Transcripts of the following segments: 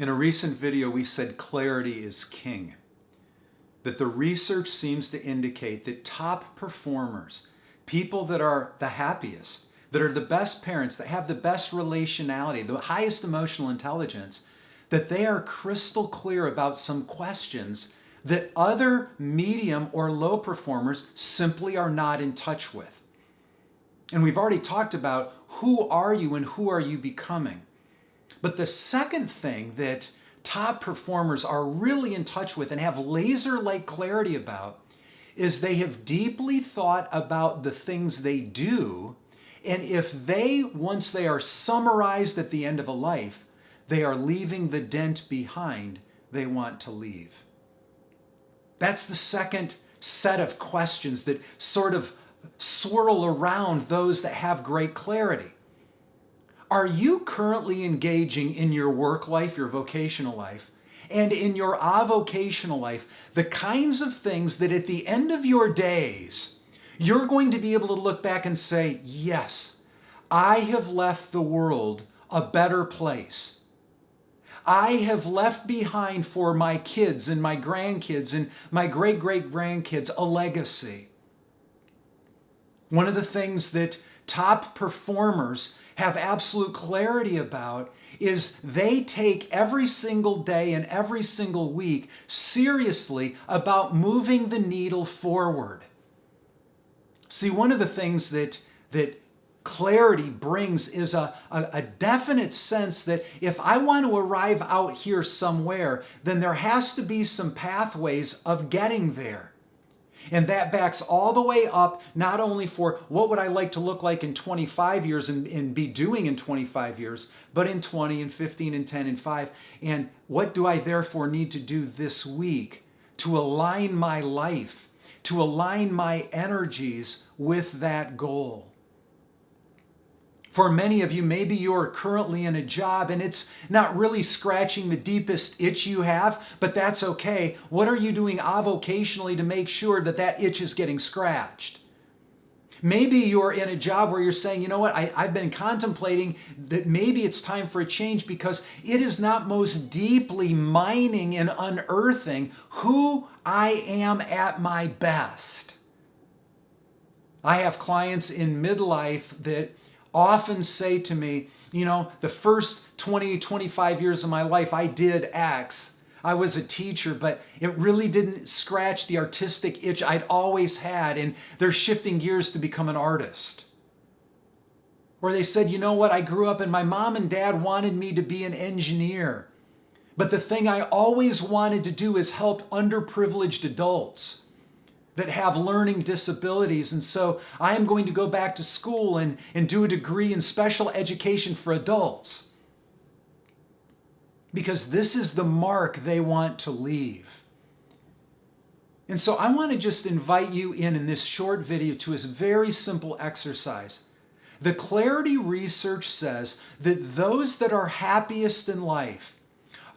In a recent video, we said clarity is king. That the research seems to indicate that top performers, people that are the happiest, that are the best parents, that have the best relationality, the highest emotional intelligence, that they are crystal clear about some questions that other medium or low performers simply are not in touch with. And we've already talked about who are you and who are you becoming. But the second thing that top performers are really in touch with and have laser-like clarity about is they have deeply thought about the things they do, and if they, once they are summarized at the end of a life, they are leaving the dent behind they want to leave. That's the second set of questions that sort of swirl around those that have great clarity. Are you currently engaging in your work life, your vocational life, and in your avocational life, the kinds of things that at the end of your days, you're going to be able to look back and say, yes, I have left the world a better place. I have left behind for my kids and my grandkids and my great-great-grandkids a legacy. One of the things that top performers have absolute clarity about is they take every single day and every single week seriously about moving the needle forward. See, one of the things that clarity brings is a definite sense that if I want to arrive out here somewhere, then there has to be some pathways of getting there. And that backs all the way up, not only for what would I like to look like in 25 years and be doing in 25 years, but in 20 and 15 and 10 and 5. And what do I therefore need to do this week to align my life, to align my energies with that goal? For many of you, maybe you're currently in a job and it's not really scratching the deepest itch you have, but that's okay. What are you doing avocationally to make sure that that itch is getting scratched? Maybe you're in a job where you're saying, you know what, I've been contemplating that maybe it's time for a change because it is not most deeply mining and unearthing who I am at my best. I have clients in midlife that often say to me, you know, the first 20, 25 years of my life, I did X. I was a teacher, but it really didn't scratch the artistic itch I'd always had, and they're shifting gears to become an artist. Or they said, you know what, I grew up and my mom and dad wanted me to be an engineer, but the thing I always wanted to do is help underprivileged adults that have learning disabilities. And so I am going to go back to school and do a degree in special education for adults. Because this is the mark they want to leave. And so I want to just invite you in this short video to a very simple exercise. The clarity research says that those that are happiest in life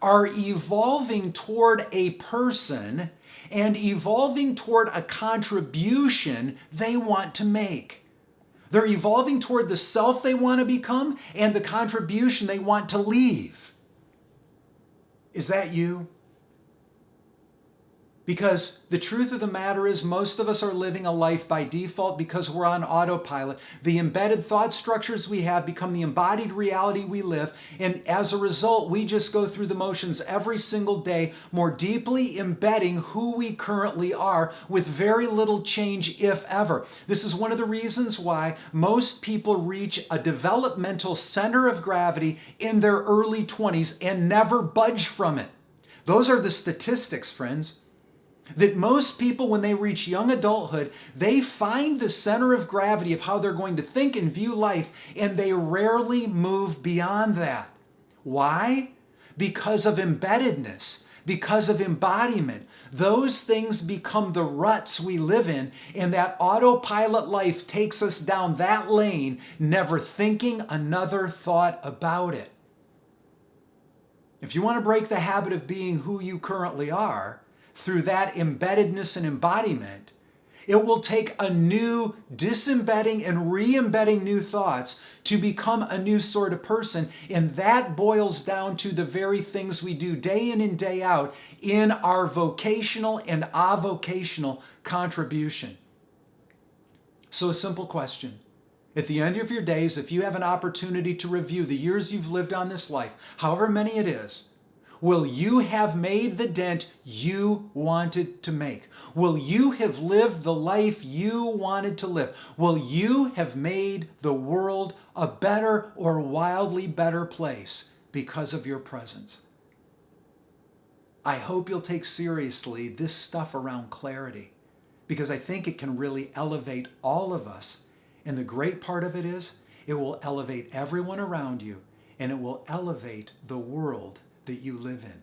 are evolving toward a person and evolving toward a contribution they want to make. They're evolving toward the self they want to become and the contribution they want to leave. Is that you? Because the truth of the matter is most of us are living a life by default because we're on autopilot. The embedded thought structures we have become the embodied reality we live, and as a result, we just go through the motions every single day, more deeply embedding who we currently are with very little change, if ever. This is one of the reasons why most people reach a developmental center of gravity in their early 20s and never budge from it. Those are the statistics, friends. That most people, when they reach young adulthood, they find the center of gravity of how they're going to think and view life, and they rarely move beyond that. Why? Because of embeddedness, because of embodiment. Those things become the ruts we live in, and that autopilot life takes us down that lane, never thinking another thought about it. If you want to break the habit of being who you currently are, through that embeddedness and embodiment, It will take a new disembedding and re-embedding new thoughts to become a new sort of person. And that boils down to the very things we do day in and day out in our vocational and avocational contribution. So a simple question. At the end of your days, if you have an opportunity to review the years you've lived on this life, however many it is, will you have made the dent you wanted to make? Will you have lived the life you wanted to live? Will you have made the world a better or wildly better place because of your presence? I hope you'll take seriously this stuff around clarity, because I think it can really elevate all of us. And the great part of it is, it will elevate everyone around you, and it will elevate the world that you live in.